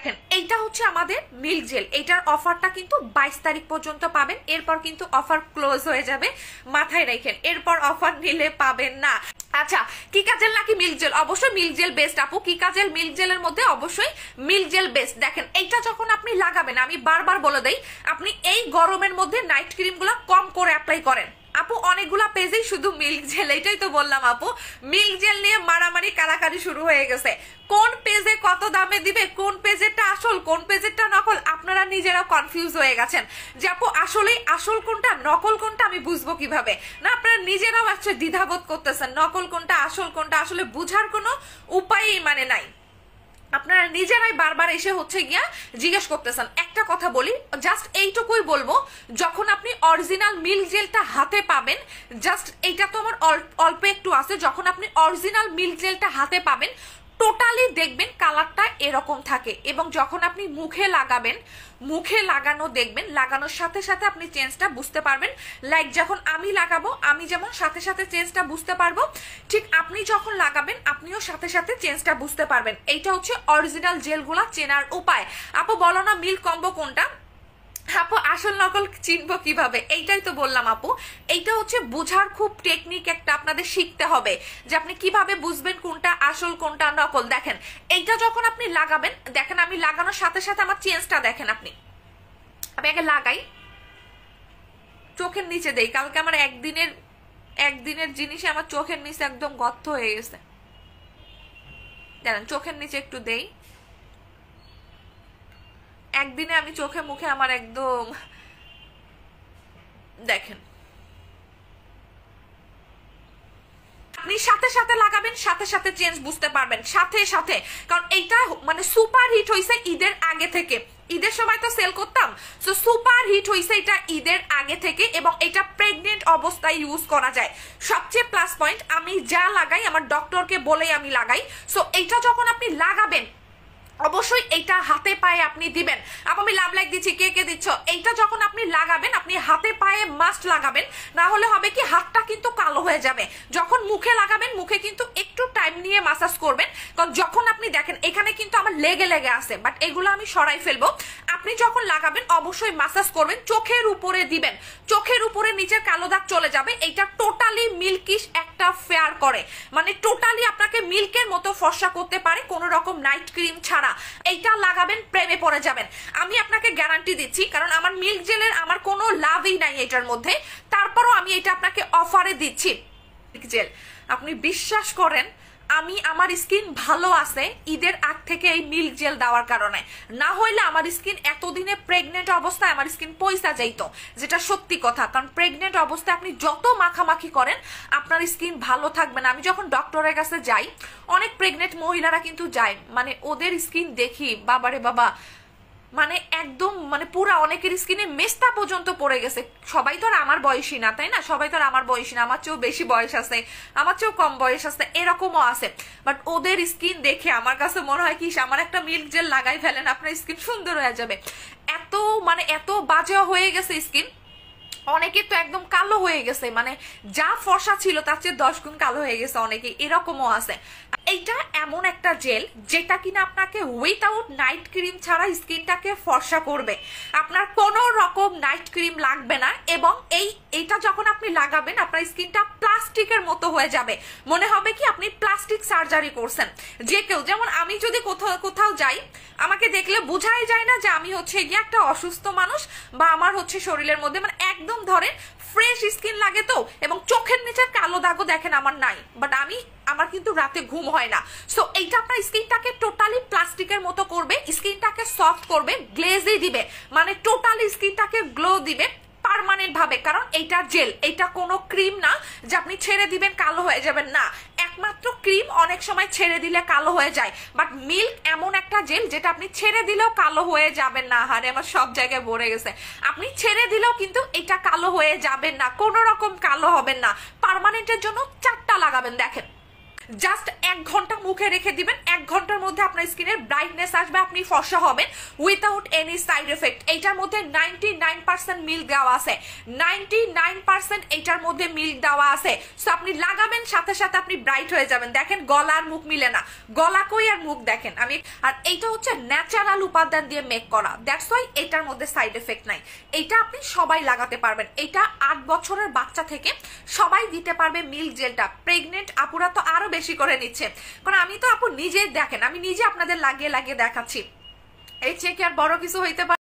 দেখেন এইটা হচ্ছে আমাদের মিল্ক জেল, এটার অফারটা কিন্তু 22 তারিখ পর্যন্ত পাবেন, এরপর কিন্তু অফার ক্লোজ হয়ে যাবে, মাথায় রাখেন, এরপর অফার নিলে পাবেন না। আচ্ছা, কিকা জেল নাকি মিল্ক জেল? অবশ্যই মিল্ক জেল বেস্ট আপু। কিকা জেল মিল্ক জেলের মধ্যে অবশ্যই মিল্ক জেল বেস্ট। দেখেন এইটা যখন আপনি লাগাবেন, আমি বারবার বলে দেই, আপনি এই গরমের মধ্যে নাইট ক্রিম গুলা কম করে অ্যাপ্লাই করেন। আপু অনেকগুলা পেজেই শুধু মিল্ক জেল, এটাই তো বললাম আপু, মিল্ক জেল নিয়ে মারামারি কারাকারি শুরু হয়ে গেছে। কোন পেজে কত দামে দিবে, কোন পেজেরটা আসল, কোন পেজেরটা নকল, আপনারা নিজেরা কনফিউজ হয়ে গেছেন যে আপু আসলেই আসল কোনটা নকল কোনটা আমি বুঝবো কিভাবে। না, আপনারা নিজেরাও আজকে দ্বিধাবোধ করতেছেন নকল কোনটা আসল কোনটা, আসলে বুঝার কোনো উপায়ই মানে নাই। আপনারা নিজেরাই বারবার এসে হচ্ছে গিয়া জিজ্ঞেস করতেছেন। একটা কথা বলি, জাস্ট এইটুকুই বলবো, যখন আপনি অরিজিনাল মিল্ক জেলটা হাতে পাবেন, জাস্ট এইটা তো আমার অল্প একটু আছে, যখন আপনি অরিজিনাল মিল্ক জেলটা হাতে পাবেন টোটালি দেখবেন কালারটা এরকম থাকে, এবং যখন আপনি মুখে লাগাবেন, মুখে লাগানো দেখবেন, লাগানোর সাথে সাথে আপনি চেঞ্জটা বুঝতে পারবেন। লাইক যখন আমি লাগাবো, আমি যেমন সাথে সাথে চেঞ্জটা বুঝতে পারবো, ঠিক আপনি যখন লাগাবেন আপনিও সাথে সাথে চেঞ্জটা বুঝতে পারবেন। এইটা হচ্ছে অরিজিনাল জেলগুলা চেনার উপায়। আপু বলো না মিল্ক কম্বো কোনটা? আপু আসল নকল চিনবো কিভাবে? এইটাই তো বললাম আপু, এইটা হচ্ছে বোঝার খুব টেকনিক একটা আপনাদের শিখতে হবে, যে আপনি কিভাবে বুঝবেন কোনটা আসল কোনটা নকল। দেখেন এইটা যখন আপনি লাগাবেন, দেখেন আমি লাগানোর সাথে সাথে আমার চেঞ্জটা দেখেন আপনি। আমি আগে লাগাই, চোখের নিচে দেই, কালকে আমার একদিনের জিনিসে আমার চোখের নিচে একদম গর্ত হয়ে গেছে। দেখেন চোখের নিচে একটু দেই, একদিনে আমি চোখে মুখে আমার একদম, দেখেন আপনি সাথে সাথে লাগাবেন, সাথে সাথে চেঞ্জ বুঝতে পারবেন সাথে সাথে। কারণ এইটা মানে সুপার হিট হয়েছে ঈদের আগে থেকে, ঈদের সময় তো সেল করতাম, সো সুপার হিট হয়েছে এটা ঈদের আগে থেকে, এবং এটা প্রেগনেন্ট অবস্থায় ইউজ করা যায়। সবচেয়ে প্লাস পয়েন্ট, আমি যা লাগাই আমার ডক্টরকে বলেই আমি লাগাই। সো এইটা যখন আপনি লাগাবেন অবশ্যই এইটা হাতে পায়ে আপনি দিবেন। আমি লাভ লাইক দিচ্ছি, কে কে দিচ্ছ? এইটা যখন আপনি লাগাবেন আপনি হাতে পায়ে মাস্ট লাগাবেন, না হলে হবে কি হাতটা কিন্তু কালো হয়ে যাবে। যখন মুখে লাগাবেন মুখে কিন্তু একটু টাইম নিয়ে মাসাজ করবেন, কারণ যখন আপনি দেখেন এখানে কিন্তু আমার লেগে লেগে আছে, বাট এগুলো আমি সরাই ফেলবো। আপনি যখন লাগাবেন অবশ্যই মাসাজ করবেন, চোখের উপরে দিবেন, চোখের উপরে নিচের কালো দাগ চলে যাবে। এইটা টোটালি মিল্কিশ একটা ফেয়ার করে, মানে টোটালি আপনাকে মিল্কের মতো ফর্সা করতে পারে কোনো রকম নাইট ক্রিম ছাড়া। এইটা লাগাবেন প্রেমে পড়ে যাবেন, আমি আপনাকে গ্যারান্টি দিচ্ছি, কারণ আমার মিল্ক জেলের আমার কোনো লাভই নাই এটার মধ্যে, তারপরও আমি এটা আপনাকে অফারে দিচ্ছি। মিল্ক জেল আপনি বিশ্বাস করেন, আমি আমার স্কিন ভালো আছে ঈদের আগ থেকে এই মিল্ক জেল দেওয়ার কারণে, না হইলে আমার স্কিন এতদিনে প্রেগনেন্ট অবস্থায় আমার স্কিন পয়সা যাইতো, যেটা সত্যি কথা। কারণ প্রেগনেন্ট অবস্থায় আপনি যত মাখামাখি করেন আপনার স্কিন ভালো থাকবে না। আমি যখন ডক্টরের কাছে যাই, অনেক প্রেগনেন্ট মহিলারা কিন্তু যায়, মানে ওদের স্কিন দেখি বাবারে বাবা, মানে একদম মানে পুরা অনেকের স্কিনে মেস্তা পর্যন্ত পড়ে গেছে। সবাই তো আর আমার বয়সী না, তাই না? সবাই তো আর আমার বয়সী না, আমার চেয়েও বেশি বয়স আছে, আমার চেয়েও কম বয়স আছে, এরকমও আছে। বাট ওদের স্কিন দেখে আমার কাছে মনে হয় কি আমার একটা মিল্ক জেল লাগাই ফেলেন, আপনার স্কিন সুন্দর হয়ে যাবে। এত মানে এত বাজে হয়ে গেছে স্কিন, অনেকে তো একদম কালো হয়ে গেছে, মানে যা ফর্সা ছিল তার চেয়ে 10 গুণ কালো হয়ে গেছে অনেকে, এরকমও আছে। এইটা এমন একটা জেল যেটা কিনা আপনাকে উইথাউট নাইট ক্রিম ছাড়া স্কিনটাকে ফর্সা করবে, আপনার কোনো রকম নাইট ক্রিম লাগবে না। এবং এইটা যখন আপনি লাগাবেন আপনার স্কিনটা প্লাস্টিকের মতো হয়ে যাবে, মনে হবে কি আপনি প্লাস্টিক সার্জারি করছেন। যে কেউ, যেমন আমি যদি কোথাও যাই, আমাকে দেখলে বোঝাই যায় না যে আমি হচ্ছে গিয়ে একটা অসুস্থ মানুষ, বা আমার হচ্ছে শরীরের মধ্যে মানে একদম ধরেন ফ্রেশ স্কিন লাগে তো, এবং চোখের নিচের কালো দাগও দেখেন আমার নাই, বাট আমার কিন্তু রাতে ঘুম হয় না। সো এইটা আপনার স্কিনটাকে টোটালি প্লাস্টিকের মতো করবে, স্কিনটাকে সফট করবে, গ্লেজি দিবে, মানে টোটালি স্কিনটাকে গ্লো দিবে পার্মানেন্ট ভাবে। কারণ এইটা জেল, এইটা কোনো ক্রিম না যে আপনি ছেড়ে দিবেন কালো হয়ে যাবেন, না। একমাত্র ক্রিম অনেক সময় ছেড়ে দিলে কালো হয়ে যায়, বাট মিল্ক এমন একটা জেল যেটা আপনি ছেড়ে দিলেও কালো হয়ে যাবেন না। হারে আমার সব জায়গায় ভরে গেছে, আপনি ছেড়ে দিলেও কিন্তু এটা কালো হয়ে যাবেন না, কোনো রকম কালো হবেন না। পার্মানেন্টের জন্য 4টা লাগাবেন, দেখেন জাস্ট 1 ঘন্টা মুখে রেখে দিবেন, 1 ঘন্টার মধ্যে মধ্যে আপনার স্কিনের ব্রাইটনেস আসবে, আপনি ফর্সা হবেন উইথাউট এনি সাইড এফেক্ট। এইটার মধ্যে 99% মিল্ক দেওয়া আছে, 99% এইটার মধ্যে মিল্ক দেওয়া আছে। সো আপনি লাগাবেন সাথে সাথে আপনি ব্রাইট হয়ে যাবেন। দেখেন গলা আর মুখ মিলে না, গলা কই আর মুখ দেখেন আমি। আর এইটা হচ্ছে ন্যাচারাল উপাদান দিয়ে মেক করা, দ্যাটস ওয়াই এটার মধ্যে সাইড এফেক্ট নাই। এইটা আপনি সবাই লাগাতে পারবেন। এটা 8 বছরের বাচ্চা থেকে সবাই দিতে পারবে মিল্ক জেলটা। প্রেগনেন্ট আপুরা তো আরো বেশি করে নিচ্ছে, কারণ আমি তো আপু নিজে দেখেন, আমি নিজে আপনাদের লাগিয়ে লাগিয়ে দেখাচ্ছি। এর চেয়ে কি আর বড় কিছু হইতে পারে?